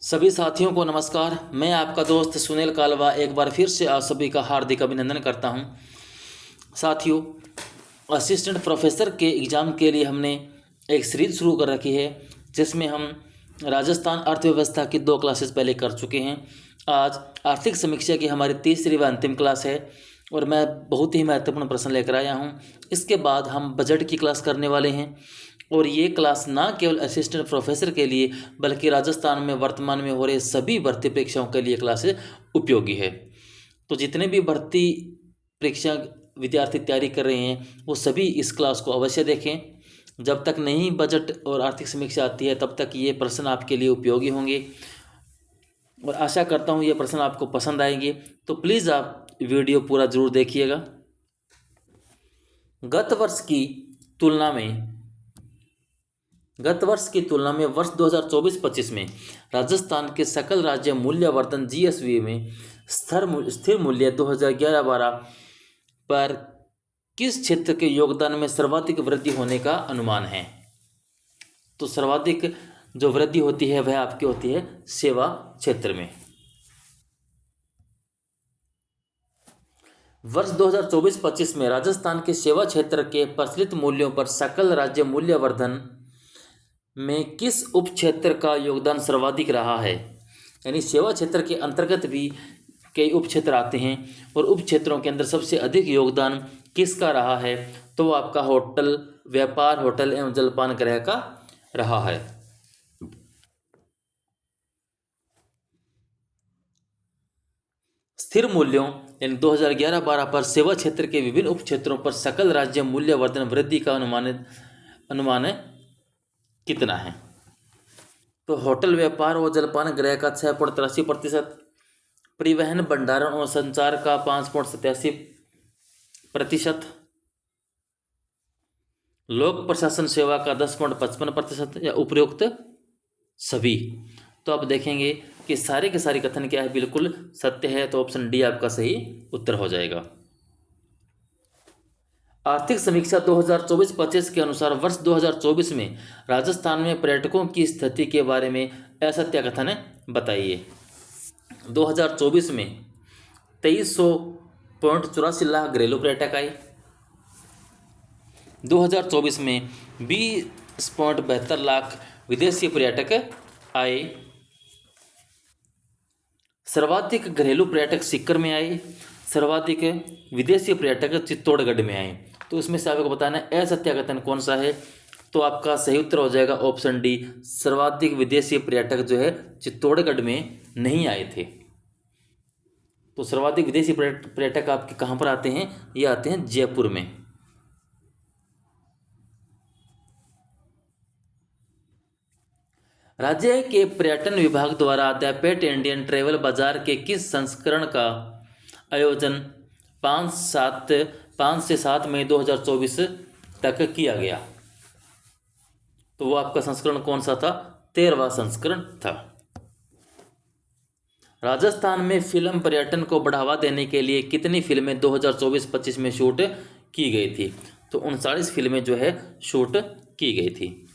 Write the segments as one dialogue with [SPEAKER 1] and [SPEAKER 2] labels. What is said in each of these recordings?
[SPEAKER 1] सभी साथियों को नमस्कार। मैं आपका दोस्त सुनील कालवा एक बार फिर से आप सभी का हार्दिक अभिनंदन करता हूं। साथियों, असिस्टेंट प्रोफेसर के एग्ज़ाम के लिए हमने एक सीरीज शुरू कर रखी है जिसमें हम राजस्थान अर्थव्यवस्था की 2 क्लासेस पहले कर चुके हैं। आज आर्थिक समीक्षा की हमारी तीसरी व अंतिम क्लास है और मैं बहुत ही महत्वपूर्ण प्रश्न लेकर आया हूं। इसके बाद हम बजट की क्लास करने वाले हैं और ये क्लास ना केवल असिस्टेंट प्रोफेसर के लिए बल्कि राजस्थान में वर्तमान में हो रहे सभी भर्ती परीक्षाओं के लिए क्लासेस उपयोगी है। तो जितने भी भर्ती परीक्षा विद्यार्थी तैयारी कर रहे हैं वो सभी इस क्लास को अवश्य देखें। जब तक नई बजट और आर्थिक समीक्षा आती है तब तक ये प्रश्न आपके लिए उपयोगी होंगे और आशा करता हूँ ये प्रश्न आपको पसंद आएंगे। तो प्लीज़ आप वीडियो पूरा ज़रूर देखिएगा। गत वर्ष की तुलना में वर्ष 2024-25 में राजस्थान के सकल राज्य मूल्यवर्धन जीएसवी में स्थिर मूल्य 2011-12 पर किस क्षेत्र के योगदान में सर्वाधिक वृद्धि होने का अनुमान है। तो सर्वाधिक जो वृद्धि होती है वह आपकी होती है सेवा क्षेत्र में। वर्ष 2024-25 में राजस्थान के सेवा क्षेत्र के प्रचलित मूल्यों पर सकल राज्य मूल्यवर्धन में किस उप क्षेत्र का योगदान सर्वाधिक रहा है। यानी सेवा क्षेत्र के अंतर्गत भी कई उप क्षेत्र आते हैं और उप क्षेत्रों के अंदर सबसे अधिक योगदान किसका रहा है, तो वो आपका होटल व्यापार होटल एवं जलपान गृह का रहा है। स्थिर मूल्यों यानी 2011-12 पर सेवा क्षेत्र के विभिन्न उप क्षेत्रों पर सकल राज्य मूल्यवर्धन वृद्धि का अनुमान कितना है। तो होटल व्यापार और जलपान गृह का 6.83%, परिवहन भंडारण और संचार का 5.87%, लोक प्रशासन सेवा का 10.55% या उपरोक्त सभी। तो आप देखेंगे कि सारे के सारे कथन क्या है, बिल्कुल सत्य है। तो ऑप्शन डी आपका सही उत्तर हो जाएगा। आर्थिक समीक्षा 2024-25 के अनुसार वर्ष 2024 में राजस्थान में पर्यटकों की स्थिति के बारे में असत्य कथन बताइए। 2024 में 2384 लाख घरेलू पर्यटक आए। 2024 में 20.72 लाख विदेशी पर्यटक आए। सर्वाधिक घरेलू पर्यटक सीकर में आए, सर्वाधिक विदेशी पर्यटक चित्तौड़गढ़ में आए। तो इसमें से आपको बताना है असत्य कथन कौन सा है। तो आपका सही उत्तर हो जाएगा ऑप्शन डी, सर्वाधिक विदेशी पर्यटक जो है चित्तौड़गढ़ में नहीं आए थे। तो सर्वाधिक विदेशी पर्यटक आपके कहाँ पर आते हैं, ये आते हैं जयपुर में। राज्य के पर्यटन विभाग द्वारा द पेट इंडियन ट्रेवल बाजार के किस संस्करण का आयोजन 5 से 7 मई 2024 तक किया गया। तो वो आपका संस्करण कौन सा था, 13वां संस्करण था। राजस्थान में फिल्म पर्यटन को बढ़ावा देने के लिए कितनी फिल्में 2024-25 में शूट की गई थी। तो 39 फिल्में जो है शूट की गई थी।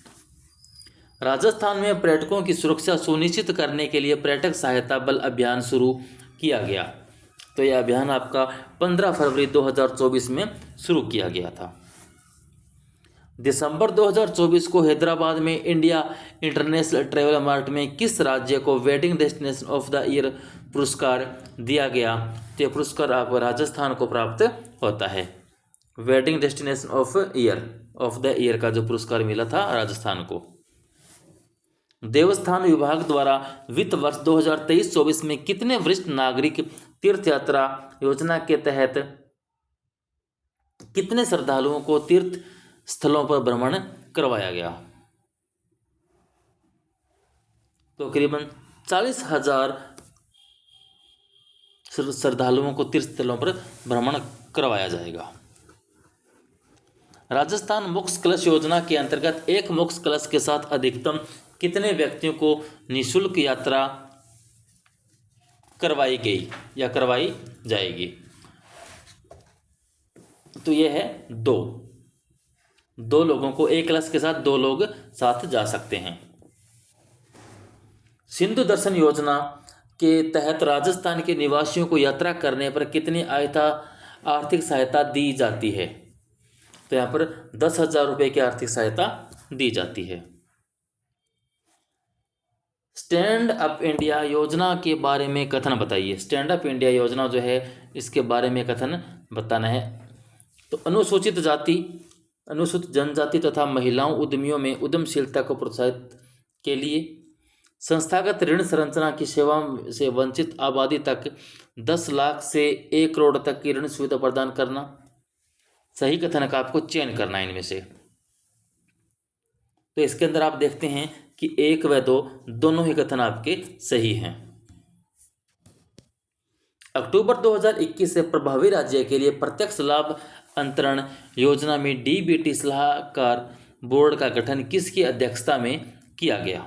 [SPEAKER 1] राजस्थान में पर्यटकों की सुरक्षा सुनिश्चित करने के लिए पर्यटक सहायता बल अभियान शुरू किया गया। तो यह अभियान आपका 15 फरवरी 2024 में शुरू किया गया था। दिसंबर 2024 को हैदराबाद में इंडिया इंटरनेशनल ट्रैवल मार्ट में किस राज्य को wedding destination of the year पुरस्कार दिया गया। तो यह पुरस्कार आपको राजस्थान को प्राप्त होता है। Wedding destination of the year का जो पुरस्कार मिला था राजस्थान को। देवस्थान विभाग द्वारा वित्त वर्ष 2023-24 में कितने वरिष्ठ नागरिक तीर्थ यात्रा योजना के तहत कितने श्रद्धालुओं को तीर्थ स्थलों पर भ्रमण करवाया गया। तो करीबन 40,000 श्रद्धालुओं को तीर्थ स्थलों पर भ्रमण करवाया जाएगा। राजस्थान मोक्ष कलश योजना के अंतर्गत एक मोक्ष कलश के साथ अधिकतम कितने व्यक्तियों को निःशुल्क यात्रा करवाई गई या करवाई जाएगी। तो यह है दो लोगों को, एक कलश के साथ 2 लोग साथ जा सकते हैं। सिंधु दर्शन योजना के तहत राजस्थान के निवासियों को यात्रा करने पर कितनी आर्थिक सहायता दी जाती है? तो यहाँ पर 10,000 रुपये की आर्थिक सहायता दी जाती है। स्टैंड अप इंडिया योजना के बारे में कथन बताइए। स्टैंड अप इंडिया योजना जो है इसके बारे में कथन बताना है। तो अनुसूचित जाति, अनुसूचित जनजाति तथा महिलाओं उद्यमियों में उद्यमशीलता को प्रोत्साहित के लिए संस्थागत ऋण संरचना की सेवा से वंचित आबादी तक 10 लाख से 1 करोड़ तक की ऋण सुविधा प्रदान करना। सही कथन का आपको चयन करना है इनमें से। तो इसके अंदर आप देखते हैं कि 1 व 2 दोनों ही कथन आपके सही हैं। अक्टूबर 2021 से प्रभावी राज्य के लिए प्रत्यक्ष लाभ अंतरण योजना में डीबीटी सलाहकार बोर्ड का गठन किसकी अध्यक्षता में किया गया?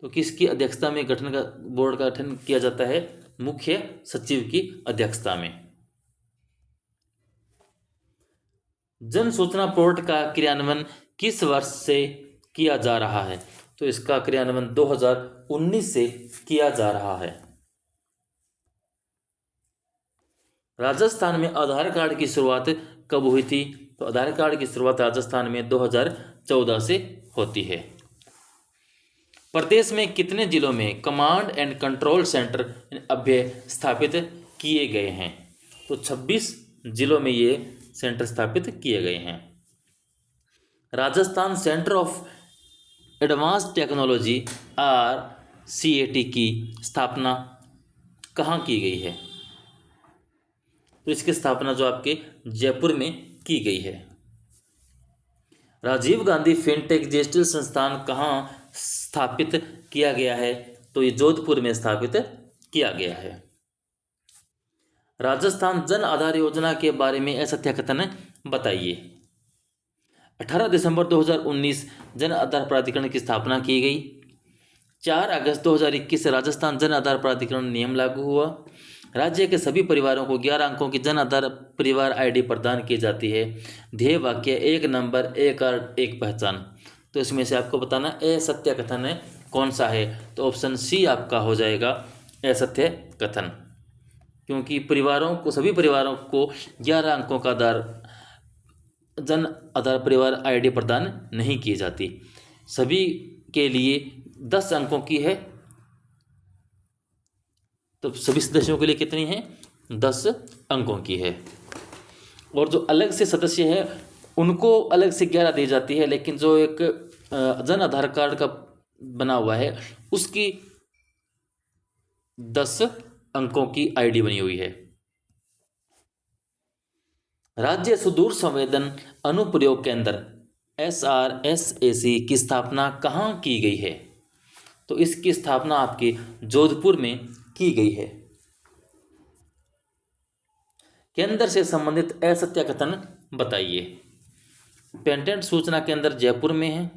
[SPEAKER 1] तो किसकी अध्यक्षता में गठन का बोर्ड का गठन किया जाता है? मुख्य सचिव की अध्यक्षता में। जन सूचना पोर्टल का क्रियान्वयन किस वर्ष से किया जा रहा है? तो इसका क्रियान्वयन 2019 से किया जा रहा है। राजस्थान में आधार कार्ड की शुरुआत कब हुई थी? तो आधार कार्ड की शुरुआत राजस्थान में 2014 से होती है। प्रदेश में कितने जिलों में command and control centre Abhay स्थापित किए गए हैं? तो 26 जिलों में ये सेंटर स्थापित किए गए हैं। Rajasthan centre of advanced technology RCAT की स्थापना कहाँ की गई है? तो इसकी स्थापना जो आपके जयपुर में की गई है। राजीव गांधी फिनटेक डिजिटल संस्थान कहाँ स्थापित किया गया है? तो ये जोधपुर में स्थापित किया गया है। राजस्थान जन आधार योजना के बारे में असत्य कथन बताइए। 18 दिसंबर 2019 जन आधार प्राधिकरण की स्थापना की गई। 4 अगस्त 2021 से राजस्थान जन आधार प्राधिकरण नियम लागू हुआ। राज्य के सभी परिवारों को 11 अंकों की जन आधार परिवार ID प्रदान की जाती है। ध्येय वाक्य 1 नंबर 1 कार्ड 1 पहचान। तो इसमें से आपको बताना असत्य कथन है कौन सा है? तो ऑप्शन C आपका हो जाएगा असत्य कथन, क्योंकि परिवारों को, सभी परिवारों को 11 अंकों का जन आधार परिवार ID प्रदान नहीं की जाती। सभी के लिए 10 अंकों की है। तो सभी सदस्यों के लिए कितनी है? 10 अंकों की है। और जो अलग से सदस्य है उनको अलग से 11 दी जाती है, लेकिन जो एक जन आधार कार्ड का बना हुआ है उसकी 10 अंकों की ID बनी हुई है। राज्य सुदूर संवेदन अनुप्रयोग केंद्र SRSAC की स्थापना कहाँ की गई है? तो इसकी स्थापना आपके जोधपुर में की गई है। केंद्र से संबंधित असत्य कथन बताइए। पेटेंट सूचना केंद्र जयपुर में है।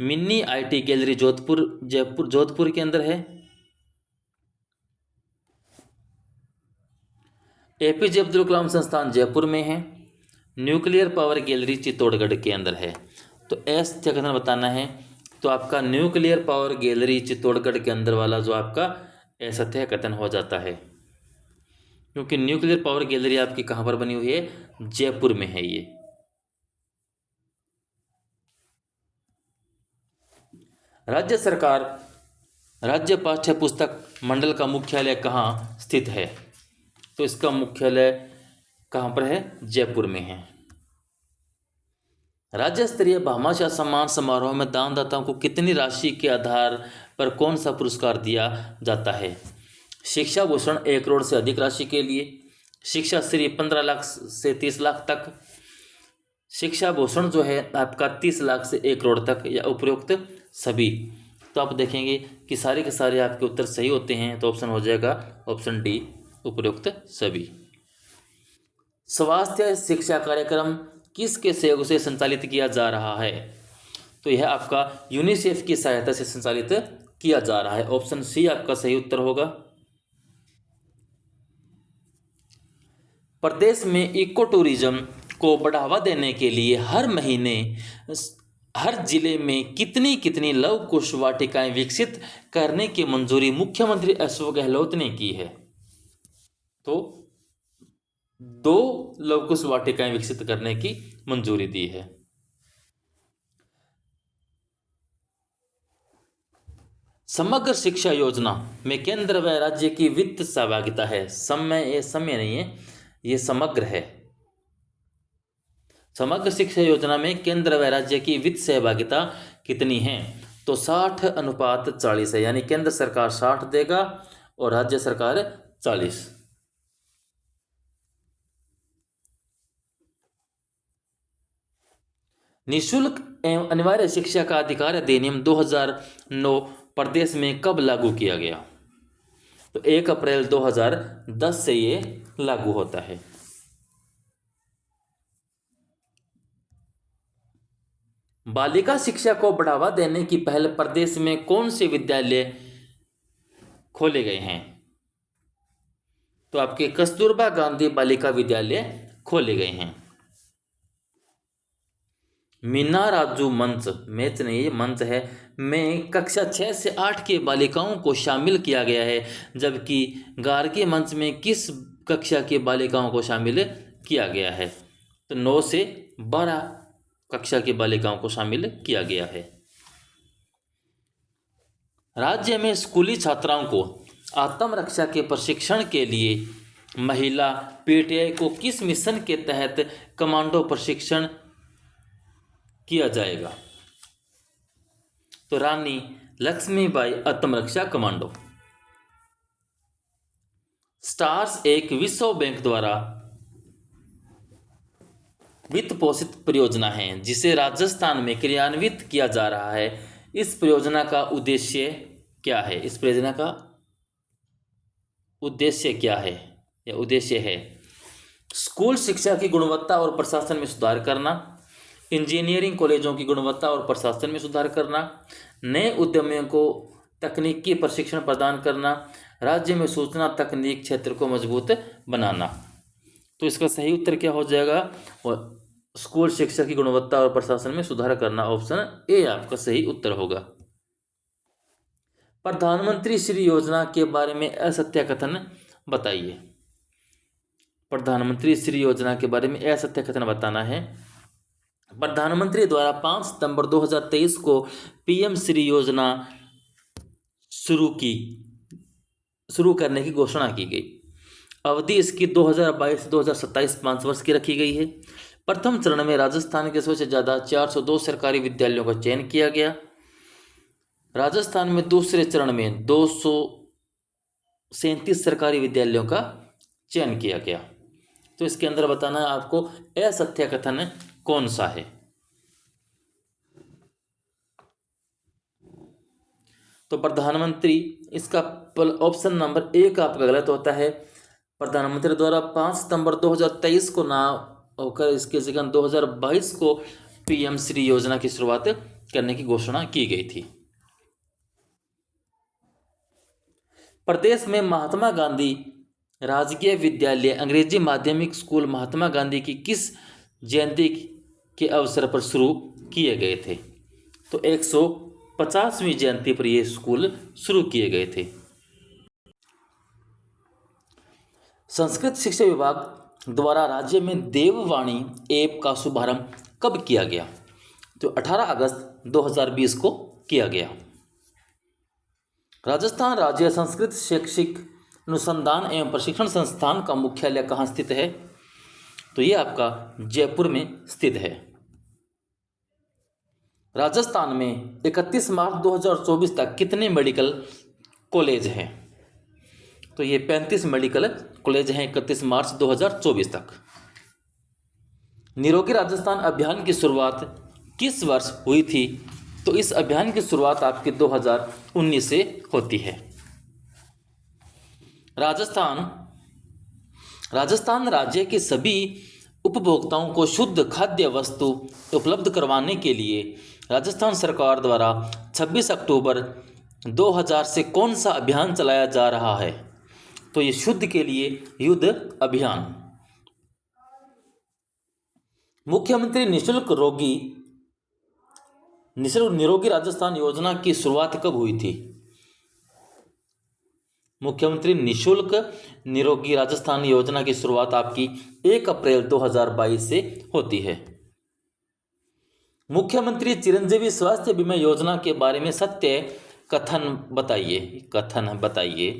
[SPEAKER 1] मिनी IT गैलरी जोधपुर के अंदर है। APJ अब्दुल कलाम संस्थान जयपुर में है। न्यूक्लियर पावर गैलरी चित्तौड़गढ़ के अंदर है। तो असत्य कथन बताना है। तो आपका न्यूक्लियर पावर गैलरी चित्तौड़गढ़ के अंदर वाला जो आपका असत्य कथन हो जाता है, क्योंकि न्यूक्लियर पावर गैलरी आपकी कहाँ पर बनी हुई है? जयपुर में है ये। राज्य सरकार राज्य पाठ्य पुस्तक मंडल का मुख्यालय कहाँ स्थित है? तो इसका मुख्यालय कहाँ पर है? जयपुर में है। राज्य स्तरीय भामाशाह सम्मान समारोह में दानदाताओं को कितनी राशि के आधार पर कौन सा पुरस्कार दिया जाता है? शिक्षा भूषण 1 करोड़ से अधिक राशि के लिए, शिक्षा श्री 15 लाख से 30 लाख तक, शिक्षा भूषण जो है आपका 30 लाख से 1 करोड़ तक, या उपरोक्त सभी। तो आप देखेंगे कि सारे के सारे आपके उत्तर सही होते हैं। तो ऑप्शन हो जाएगा ऑप्शन D उपरोक्त सभी। स्वास्थ्य शिक्षा कार्यक्रम किसके सहयोग से संचालित किया जा रहा है? तो यह आपका यूनिसेफ की सहायता से संचालित किया जा रहा है। ऑप्शन C आपका सही उत्तर होगा। प्रदेश में इको टूरिज्म को बढ़ावा देने के लिए हर महीने हर जिले में कितनी कितनी लव कुश वाटिकाएं विकसित करने की मंजूरी मुख्यमंत्री अशोक गहलोत ने की है? तो 2 लव कुश वाटिकाएं विकसित करने की मंजूरी दी है। समग्र शिक्षा योजना में केंद्र व राज्य की वित्त सहभागिता है। समय नहीं है, ये समग्र है। समग्र शिक्षा योजना में केंद्र व राज्य की वित्त सहभागिता कितनी है? तो 60:40 है, यानी केंद्र सरकार 60 देगा और राज्य सरकार 40। निःशुल्क एवं अनिवार्य शिक्षा का अधिकार अधिनियम 2009 प्रदेश में कब लागू किया गया? तो 1 अप्रैल 2010 से ये लागू होता है। बालिका शिक्षा को बढ़ावा देने की पहल प्रदेश में कौन से विद्यालय खोले गए हैं? तो आपके कस्तूरबा गांधी बालिका विद्यालय खोले गए हैं। मीना राजू मंच नहीं, ये मंच है, में कक्षा 6 से 8 के बालिकाओं को शामिल किया गया है, जबकि गार्गी मंच में किस कक्षा की बालिकाओं को शामिल किया गया है? तो 9 से 12 कक्षा की बालिकाओं को शामिल किया गया है। राज्य में स्कूली छात्राओं को आत्मरक्षा के प्रशिक्षण के लिए महिला पीटीआई को किस मिशन के तहत कमांडो प्रशिक्षण किया जाएगा? तो रानी लक्ष्मीबाई आत्मरक्षा कमांडो। स्टार्स एक विश्व बैंक द्वारा वित्त पोषित परियोजना है जिसे राजस्थान में क्रियान्वित किया जा रहा है। इस परियोजना का उद्देश्य क्या है? इस परियोजना का उद्देश्य क्या है? यह उद्देश्य है स्कूल शिक्षा की गुणवत्ता और प्रशासन में सुधार करना, इंजीनियरिंग कॉलेजों की गुणवत्ता और प्रशासन में सुधार करना, नए उद्यमियों को तकनीकी प्रशिक्षण प्रदान करना, राज्य में सूचना तकनीक क्षेत्र को मजबूत बनाना। तो इसका सही उत्तर क्या हो जाएगा? और स्कूल शिक्षा की गुणवत्ता और प्रशासन में सुधार करना, ऑप्शन ए आपका सही उत्तर होगा। प्रधानमंत्री श्री योजना के बारे में असत्य कथन बताइए। प्रधानमंत्री श्री योजना के बारे में असत्य कथन बताना है। प्रधानमंत्री द्वारा 5 सितंबर 2023 को पीएम श्री योजना शुरू करने की घोषणा की गई। अवधि इसकी 2022 से 2027 5 वर्ष की रखी गई है। प्रथम चरण में राजस्थान के सबसे ज़्यादा 402 सरकारी विद्यालयों का चयन किया गया। राजस्थान में दूसरे चरण में 237 सरकारी विद्यालयों का चयन किया गया। तो इसके अंदर बताना है आपको असत्य कथन कौन सा है। तो प्रधानमंत्री, इसका ऑप्शन नंबर 1 आपका गलत होता है। प्रधानमंत्री द्वारा 5 सितंबर 2023 को ना होकर इसके जगह 2022 को पीएम श्री योजना की शुरुआत करने की घोषणा की गई थी। प्रदेश में महात्मा गांधी राजकीय विद्यालय अंग्रेजी माध्यमिक स्कूल महात्मा गांधी की किस जयंती के अवसर पर शुरू किए गए थे? तो 150वीं जयंती पर ये स्कूल शुरू किए गए थे। संस्कृत शिक्षा विभाग द्वारा राज्य में देववाणी ऐप का शुभारंभ कब किया गया? तो 18 अगस्त 2020 को किया गया। राजस्थान राज्य संस्कृत शैक्षिक अनुसंधान एवं प्रशिक्षण संस्थान का मुख्यालय कहाँ स्थित है? तो ये आपका जयपुर में स्थित है। राजस्थान में 31 मार्च 2024 तक कितने मेडिकल कॉलेज हैं? तो ये 35 मेडिकल कॉलेज हैं 31 मार्च 2024 तक। निरोगी राजस्थान अभियान की शुरुआत किस वर्ष हुई थी? तो इस अभियान की शुरुआत आपके 2019 से होती है। राजस्थान राज्य के सभी उपभोक्ताओं को शुद्ध खाद्य वस्तु उपलब्ध करवाने के लिए राजस्थान सरकार द्वारा 26 अक्टूबर 2000 से कौन सा अभियान चलाया जा रहा है? तो ये शुद्ध के लिए युद्ध अभियान। मुख्यमंत्री निशुल्क निरोगी राजस्थान योजना की शुरुआत कब हुई थी? मुख्यमंत्री निशुल्क निरोगी राजस्थान योजना की शुरुआत आपकी 1 अप्रैल 2022 से होती है। मुख्यमंत्री चिरंजीवी स्वास्थ्य बीमा योजना के बारे में सत्य कथन बताइए।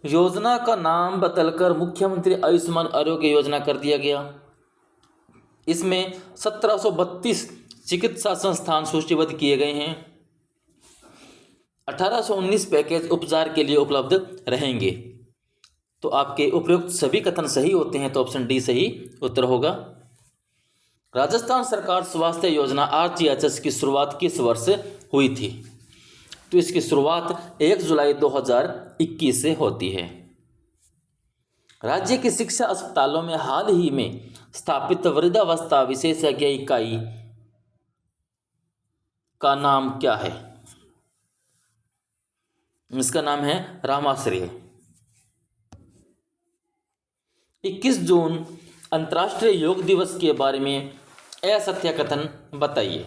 [SPEAKER 1] योजना का नाम बदलकर मुख्यमंत्री आयुष्मान आरोग्य योजना कर दिया गया। इसमें 1732 चिकित्सा संस्थान सूचीबद्ध किए गए हैं। 1819 पैकेज उपचार के लिए उपलब्ध रहेंगे। तो आपके उपयुक्त सभी कथन सही होते हैं, तो ऑप्शन डी सही उत्तर होगा। राजस्थान सरकार स्वास्थ्य योजना RGHS की शुरुआत किस वर्ष हुई थी? तो इसकी शुरुआत 1 जुलाई 2021 से होती है। राज्य की शिक्षा अस्पतालों में हाल ही में स्थापित वृद्धावस्था विशेषज्ञ इकाई का नाम क्या है? इसका नाम है रामाश्रय। 21 जून अंतर्राष्ट्रीय योग दिवस के बारे में असत्य कथन बताइए।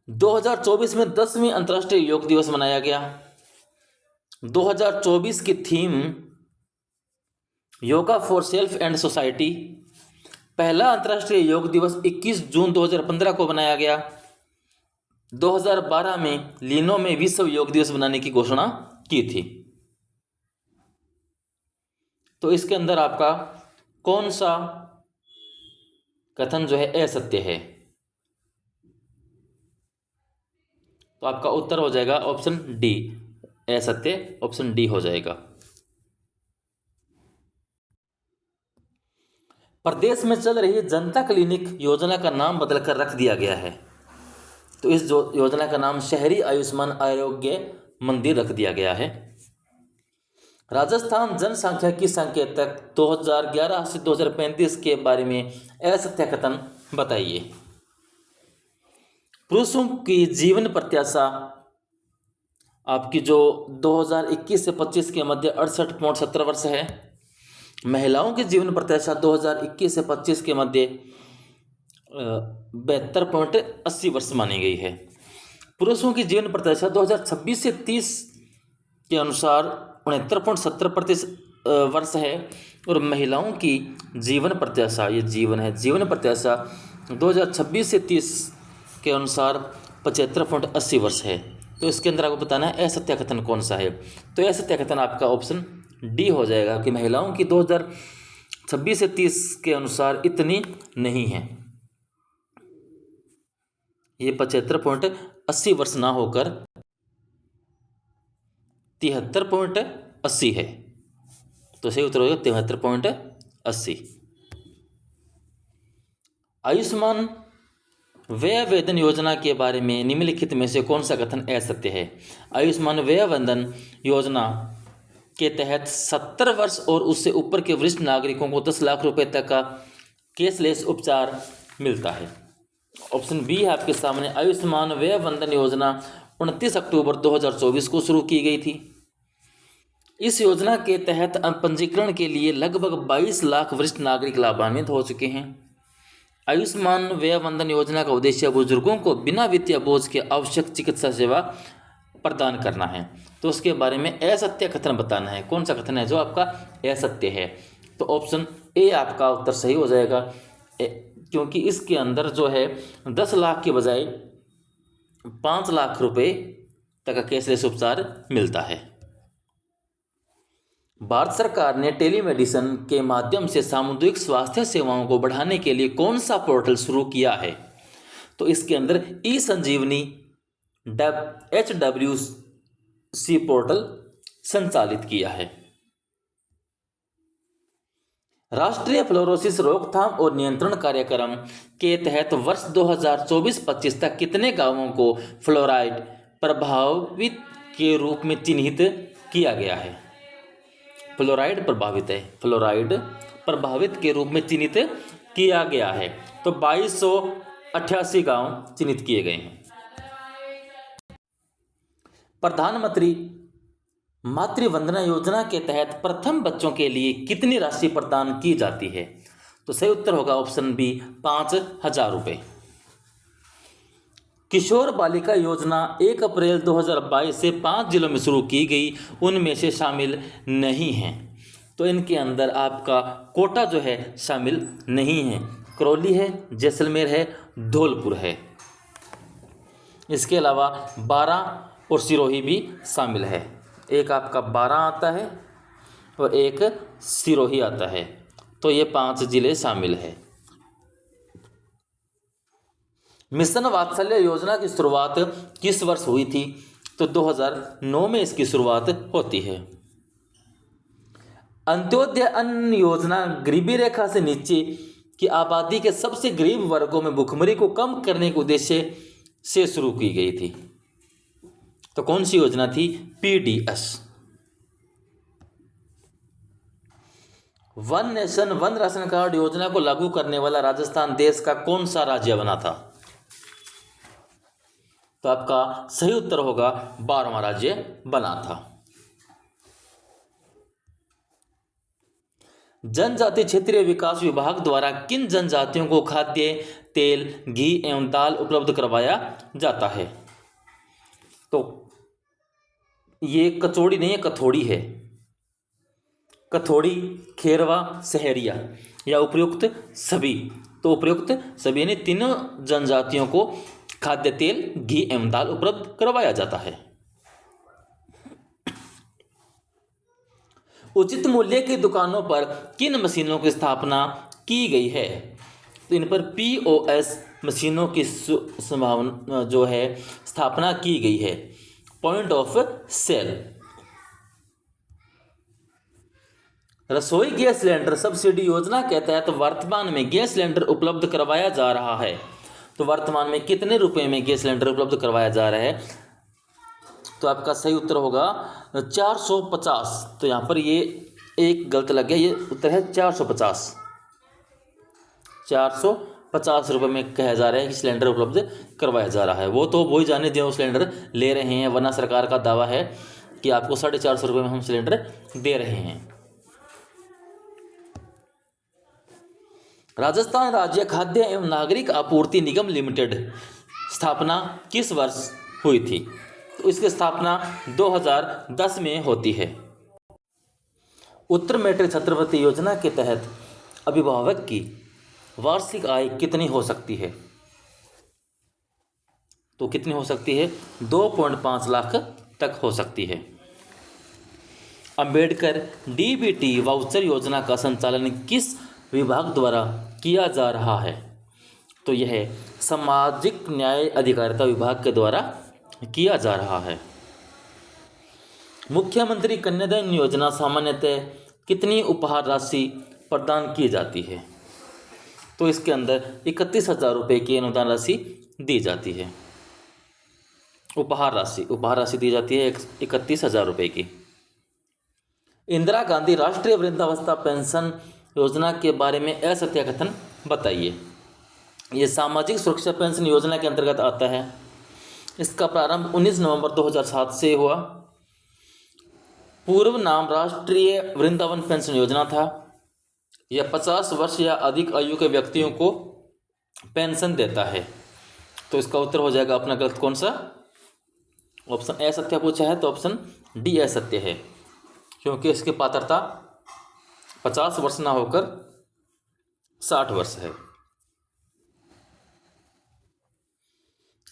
[SPEAKER 1] 2024 में 10वीं अंतर्राष्ट्रीय योग दिवस मनाया गया। 2024 की theme yoga for self and society. पहला अंतर्राष्ट्रीय योग दिवस 21 जून 2015 को बनाया गया। 2012 में लीनो में विश्व योग दिवस बनाने की घोषणा की थी। तो इसके अंदर आपका कौन सा कथन जो है असत्य है? तो आपका उत्तर हो जाएगा ऑप्शन डी, असत्य ऑप्शन डी हो जाएगा। प्रदेश में चल रही जनता क्लिनिक योजना का नाम बदलकर रख दिया गया है। तो इस योजना का नाम शहरी आयुष्मान आरोग्य मंदिर रख दिया गया है। राजस्थान जनसांख्यिकी संकेतक 2011 से 2035 के बारे में असत्य कथन बताइए। पुरुषों की जीवन प्रत्याशा आपकी जो 2021 से 25 के मध्य 68.70 वर्ष है। महिलाओं की जीवन प्रत्याशा 2021 से 25 के मध्य 72.80 वर्ष मानी गई है। पुरुषों की जीवन प्रत्याशा 2026 से 30 के अनुसार 69.70 वर्ष है। और महिलाओं की जीवन प्रत्याशा, ये जीवन है, जीवन प्रत्याशा 2026 से 30 के अनुसार 75.80 वर्ष है। तो इसके अंदर आपको बताना है असत्य कथन कौन सा है। तो असत्य कथन आपका ऑप्शन डी हो जाएगा कि महिलाओं की 2026 से 30 के अनुसार इतनी नहीं है। ये 75.80 वर्ष ना होकर 73.80 है। तो सही उत्तर होगा 73.80। आयुष्मान व्यय वेतन योजना के बारे में निम्नलिखित में से कौन सा कथन असत्य है? आयुष्मान व्यय वेतन योजना के तहत 70 वर्ष और उससे ऊपर के वरिष्ठ नागरिकों को 10 लाख रुपए तक का कैशलेस उपचार मिलता है। ऑप्शन बी है आपके सामने। आयुष्मान व्यय वंदन योजना 29 अक्टूबर 2024 को शुरू की गई थी। इस योजना के तहत पंजीकरण के लिए लगभग 22 लाख वरिष्ठ नागरिक लाभान्वित हो चुके हैं। आयुष्मान व्यय वंदन योजना का उद्देश्य बुजुर्गों को बिना वित्तीय बोझ के आवश्यक चिकित्सा सेवा प्रदान करना है। तो उसके बारे में असत्य कथन बताना है। कौन सा कथन है जो आपका असत्य है? तो ऑप्शन ए आपका उत्तर सही हो जाएगा, क्योंकि इसके अंदर जो है 10 लाख के बजाय 5 लाख रुपए तक का कैशलेस उपचार मिलता है। भारत सरकार ने टेलीमेडिसिन के माध्यम से सामुदायिक स्वास्थ्य सेवाओं को बढ़ाने के लिए कौन सा पोर्टल शुरू किया है? तो इसके अंदर ई-संजीवनी HWC पोर्टल संचालित किया है। राष्ट्रीय फ्लोरोसिस रोकथाम और नियंत्रण कार्यक्रम के तहत वर्ष 2024-25 तक कितने गांवों को फ्लोराइड प्रभावित के रूप में चिन्हित किया गया है? फ्लोराइड प्रभावित के रूप में चिन्हित किया गया है। तो 2288 गांव चिन्हित किए गए हैं। प्रधानमंत्री मातृ वंदना योजना के तहत प्रथम बच्चों के लिए कितनी राशि प्रदान की जाती है? तो सही उत्तर होगा ऑप्शन बी 5,000 रुपये। किशोर बालिका योजना 1 अप्रैल 2022 से 5 जिलों में शुरू की गई, उनमें से शामिल नहीं हैं। तो इनके अंदर आपका कोटा जो है शामिल नहीं है। करौली है, जैसलमेर है, धौलपुर है। इसके अलावा बारां और सिरोही भी शामिल है। एक आपका बारां आता है और एक सिरोही आता है। तो ये 5 जिले शामिल है। मिशन वात्सल्य योजना की शुरुआत किस वर्ष हुई थी? तो 2009 में इसकी शुरुआत होती है। अंत्योदय अन्न योजना गरीबी रेखा से नीचे की आबादी के सबसे गरीब वर्गों में भुखमरी को कम करने के उद्देश्य से शुरू की गई थी। तो कौन सी योजना थी? PDS। One nation one ration card योजना को लागू करने वाला राजस्थान देश का कौन सा राज्य बना था? तो आपका सही उत्तर होगा 12वां राज्य बना था। जनजाति क्षेत्रीय विकास विभाग द्वारा किन जनजातियों को खाद्य तेल, घी एवं दाल उपलब्ध करवाया जाता है? तो ये कचौड़ी नहीं है, कथौड़ी है। कथौड़ी, खेरवा, सहरिया या उपयुक्त सभी। तो उपयुक्त सभी यानी तीनों जनजातियों को खाद्य तेल, घी एवं दाल उपलब्ध करवाया जाता है। उचित मूल्य की दुकानों पर किन मशीनों की स्थापना की गई है? तो इन पर POS मशीनों की संभावना जो है स्थापना की गई है। Point of sale. रसोई गैस सिलेंडर सब्सिडी योजना के तहत वर्तमान में गैस सिलेंडर उपलब्ध करवाया जा रहा है। तो वर्तमान में कितने रुपए में गैस सिलेंडर उपलब्ध करवाया जा रहा है? तो आपका सही उत्तर होगा 450। तो यहाँ पर ये एक गलत लग गया, ये उत्तर है 450। 450 रुपये में कहा जा रहा है कि सिलेंडर उपलब्ध करवाया जा रहा है। वो तो वही जाने जो सिलेंडर ले रहे हैं, वरना सरकार का दावा है कि आपको 450 रुपये में हम सिलेंडर दे रहे हैं। राजस्थान राज्य खाद्य एवं नागरिक आपूर्ति निगम लिमिटेड स्थापना किस वर्ष हुई थी? तो इसकी स्थापना 2010 में होती है। उत्तर मैट्रिक छात्रवृत्ति योजना के तहत अभिभावक की वार्षिक आय कितनी हो सकती है? तो कितनी हो सकती है? 2.5 लाख तक हो सकती है। अंबेडकर DBT वाउचर योजना का संचालन किस विभाग द्वारा किया जा रहा है? तो यह सामाजिक न्याय अधिकारिता विभाग के द्वारा किया जा रहा है। मुख्यमंत्री कन्यादान योजना सामान्यतः कितनी उपहार राशि प्रदान की जाती है? तो इसके अंदर 31,000 रुपये की अनुदान राशि दी जाती है। उपहार राशि दी जाती है 31,000 रुपये की। इंदिरा गांधी राष्ट्रीय वृद्धावस्था पेंशन योजना के बारे में असत्य कथन बताइए। ये सामाजिक सुरक्षा पेंशन योजना के अंतर्गत आता है। इसका प्रारंभ 19 नवंबर 2007 से हुआ। पूर्व नाम राष्ट्रीय वृंदावन पेंशन योजना था। यह 50 वर्ष या अधिक आयु के व्यक्तियों को पेंशन देता है। तो इसका उत्तर हो जाएगा अपना गलत कौन सा? ऑप्शन ए सत्य पूछा है तो ऑप्शन डी असत्य है, क्योंकि इसकी पात्रता 50 वर्ष ना होकर 60 वर्ष है।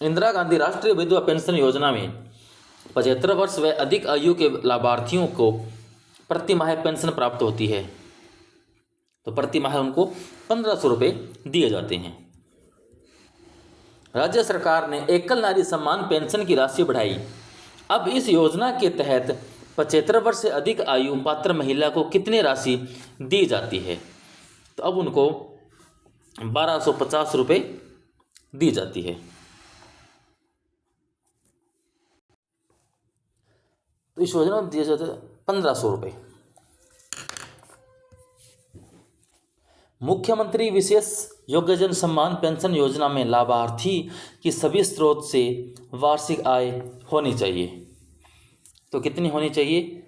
[SPEAKER 1] इंदिरा गांधी राष्ट्रीय विधवा पेंशन योजना में 75 वर्ष व अधिक आयु के लाभार्थियों को प्रति माह पेंशन प्राप्त होती है। तो प्रति माह उनको 1,500 रुपये दिए जाते हैं। राज्य सरकार ने एकल नारी सम्मान पेंशन की राशि बढ़ाई। अब इस योजना के तहत 75 वर्ष से अधिक आयु पात्र महिला को कितनी राशि दी जाती है? तो अब उनको 1,250 रुपये दी जाती है। तो इस योजना में दिए जाते 1,500 रुपये। मुख्यमंत्री विशेष योग्यजन सम्मान पेंशन योजना में लाभार्थी की सभी स्रोत से वार्षिक आय होनी चाहिए। तो कितनी होनी चाहिए?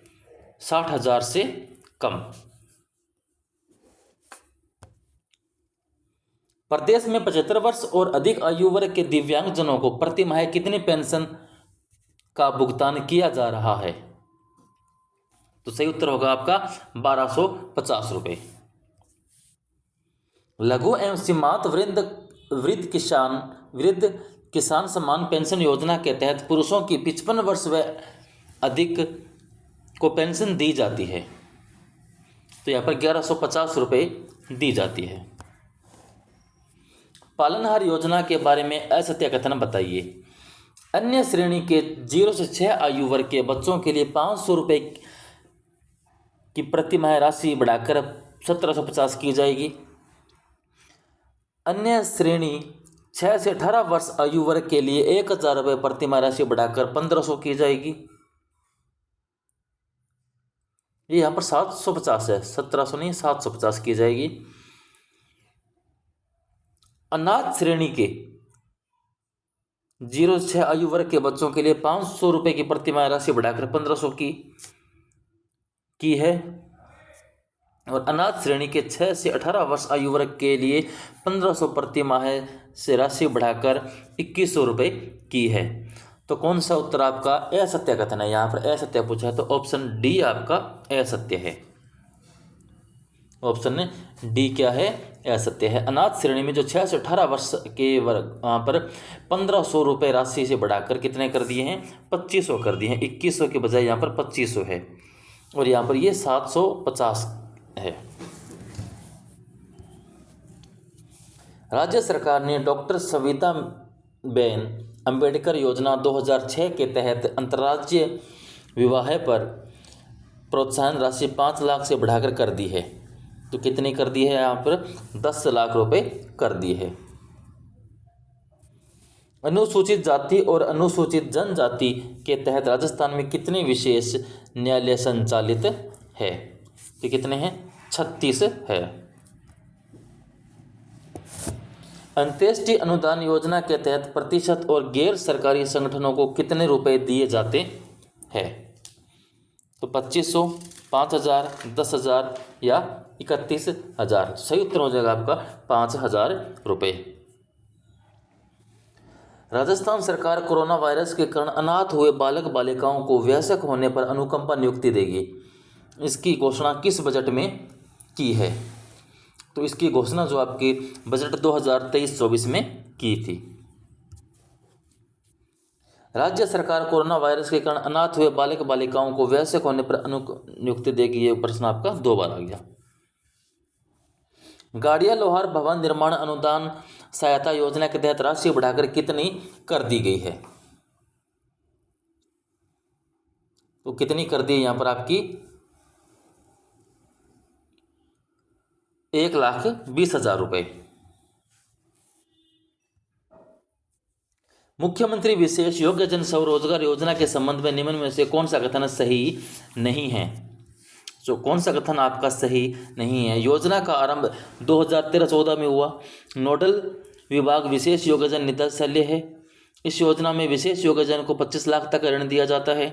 [SPEAKER 1] 60,000 से कम। प्रदेश में 75 वर्ष और अधिक आयु वर्ग के दिव्यांगजनों को प्रति माह कितनी पेंशन का भुगतान किया जा रहा है? तो सही उत्तर होगा आपका 1250 रुपये। लघु एवं सीमांत वृद्ध किसान सम्मान पेंशन योजना के तहत पुरुषों की 55 वर्ष व अधिक को पेंशन दी जाती है। तो यहाँ पर 1150 रुपये दी जाती है। पालनहार योजना के बारे में असत्य कथन बताइए। अन्य श्रेणी के 0 से 6 आयु वर्ग के बच्चों के लिए 500 रुपये की प्रतिमाह राशि बढ़ाकर 1750 की जाएगी। अन्य श्रेणी 6 से 18 वर्ष आयु वर्ग के लिए 1000 रुपये प्रतिमाह राशि बढ़ाकर 1500 की जाएगी। ये यहाँ पर 750 है, 1700 नहीं 750 की जाएगी। अनाथ श्रेणी के 0 से 6 आयु वर्ग के बच्चों के लिए 500 रुपये की प्रतिमाह राशि बढ़ाकर 1500 की है। और अनाथ श्रेणी के 6 से 18 वर्ष आयु वर्ग के लिए 1500 प्रतिमाह से राशि बढ़ाकर 2100 रुपये की है। तो कौन सा उत्तर आपका असत्य कथन है? यहाँ पर असत्य पूछा है तो ऑप्शन डी आपका असत्य है। ऑप्शन डी क्या है? असत्य है। अनाथ श्रेणी में जो 6 से 18 वर्ष के वर्ग वहाँ पर 1500 रुपये राशि से बढ़ाकर कितने कर दिए हैं? 2500 कर दिए हैं। 2100 के बजाय यहाँ पर 2500 है और यहाँ पर ये 750 है। राज्य सरकार ने डॉक्टर सविता बेन अंबेडकर योजना 2006 के तहत अंतर्राज्यीय विवाह पर प्रोत्साहन राशि 5 लाख से बढ़ाकर कर दी है। तो कितनी कर दी है? यहाँ पर 10 लाख रुपए कर दी है। अनुसूचित जाति और अनुसूचित जनजाति के तहत राजस्थान में कितने विशेष न्यायालय संचालित है? तो कितने हैं? 36 है। अंत्येष्टि अनुदान योजना के तहत प्रतिशत और गैर सरकारी संगठनों को कितने रुपए दिए जाते हैं? तो 2500, 5000, 10,000 या 31,000। सही उत्तर हो जाएगा आपका 5000 रुपये। राजस्थान सरकार कोरोना वायरस के कारण अनाथ हुए बालक बालिकाओं को वयस्क होने पर अनुकंपा नियुक्ति देगी। इसकी घोषणा किस बजट में की है? तो इसकी घोषणा जो आपकी बजट 2023-24 में की थी। राज्य सरकार कोरोना वायरस के कारण अनाथ हुए बालक बालिकाओं को वयस्क होने पर नियुक्ति देगी। ये प्रश्न आपका 2 बार आ गया। गाड़िया लोहार भवन निर्माण अनुदान सहायता योजना के तहत राशि बढ़ाकर कितनी कर दी गई है? तो कितनी कर दी है यहाँ पर आपकी? 1,20,000 रुपये। मुख्यमंत्री विशेष योग्यजन स्वरोजगार योजना के संबंध में निम्न में से कौन सा कथन सही नहीं है? तो कौन सा कथन आपका सही नहीं है? योजना का आरंभ 2013-14 में हुआ। नोडल विभाग विशेष योग्यजन निदेशालय है। इस योजना में विशेष योग्यजन को 25 लाख तक ऋण दिया जाता है।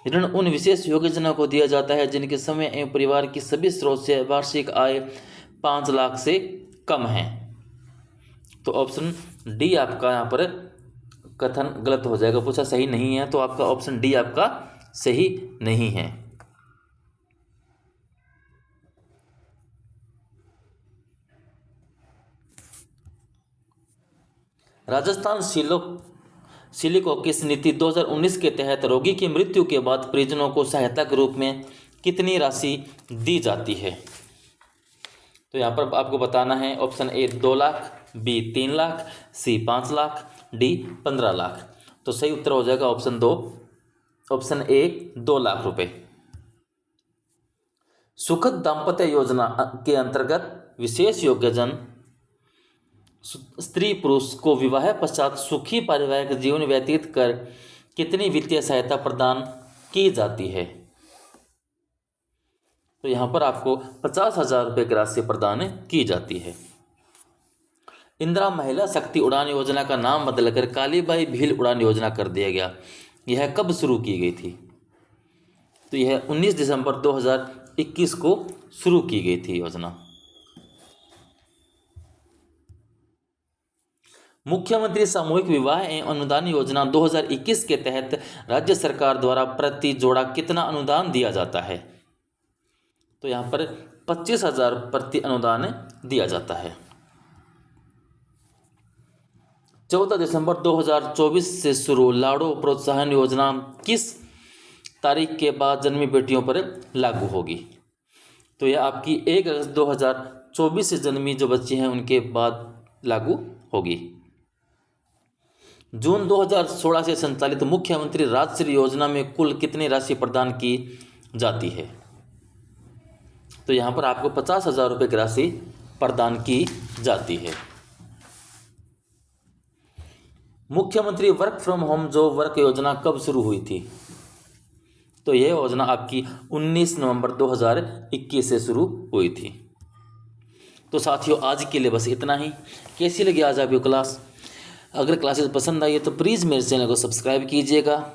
[SPEAKER 1] ऋण उन विशेष योग्यजनों को दिया जाता है जिनके समय एवं परिवार की सभी स्रोत से वार्षिक आय 5 लाख से कम है। तो ऑप्शन डी आपका यहाँ पर कथन गलत हो जाएगा। पूछा सही नहीं है तो आपका ऑप्शन डी आपका सही नहीं है। राजस्थान सिलिकोसिस नीति 2019 के तहत रोगी की मृत्यु के बाद परिजनों को सहायता के रूप में कितनी राशि दी जाती है? तो यहाँ पर आपको बताना है। Option A 2 lakh, B 3 lakh, C 5 lakh, D 15 lakh. तो सही उत्तर हो जाएगा ऑप्शन 2, ऑप्शन ए 2 लाख रुपए। सुखद दाम्पत्य योजना के अंतर्गत विशेष योग्यजन स्त्री पुरुष को विवाह पश्चात सुखी पारिवारिक जीवन व्यतीत कर कितनी वित्तीय सहायता प्रदान की जाती है? तो यहाँ पर आपको 50,000 रुपये की राशि प्रदान की जाती है। इंदिरा महिला शक्ति उड़ान योजना का नाम बदलकर कालीबाई भील उड़ान योजना कर दिया गया। यह कब शुरू की गई थी? तो यह 19 दिसंबर 2021 को शुरू की गई थी योजना। मुख्यमंत्री सामूहिक विवाह एवं अनुदान योजना 2021 के तहत राज्य सरकार द्वारा प्रति जोड़ा कितना अनुदान दिया जाता है? तो यहाँ पर 25,000 प्रति अनुदान दिया जाता है। 14 दिसंबर 2024 से शुरू लाड़ो प्रोत्साहन योजना किस तारीख के बाद जन्मी बेटियों पर लागू होगी? तो यह आपकी 1 अगस्त 2024 से जन्मी जो बच्ची हैं उनके बाद लागू होगी। जून 2016 से संचालित मुख्यमंत्री राजश्री योजना में कुल कितनी राशि प्रदान की जाती है? तो यहाँ पर आपको 50,000 रुपये की राशि प्रदान की जाती है। मुख्यमंत्री work from home job work योजना कब शुरू हुई थी? तो यह योजना आपकी 19 नवंबर 2021 से शुरू हुई थी। तो साथियों आज के लिए बस इतना ही। कैसी लगी आज आपकी क्लास? अगर क्लासेस पसंद आई है तो प्लीज़ मेरे चैनल को सब्सक्राइब कीजिएगा,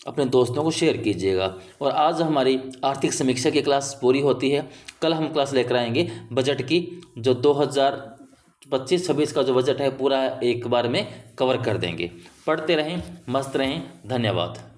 [SPEAKER 1] अपने दोस्तों को शेयर कीजिएगा। और आज हमारी आर्थिक समीक्षा की क्लास पूरी होती है। कल हम क्लास लेकर आएंगे बजट की, जो 2025-26 का जो बजट है पूरा एक बार में कवर कर देंगे। पढ़ते रहें, मस्त रहें। धन्यवाद।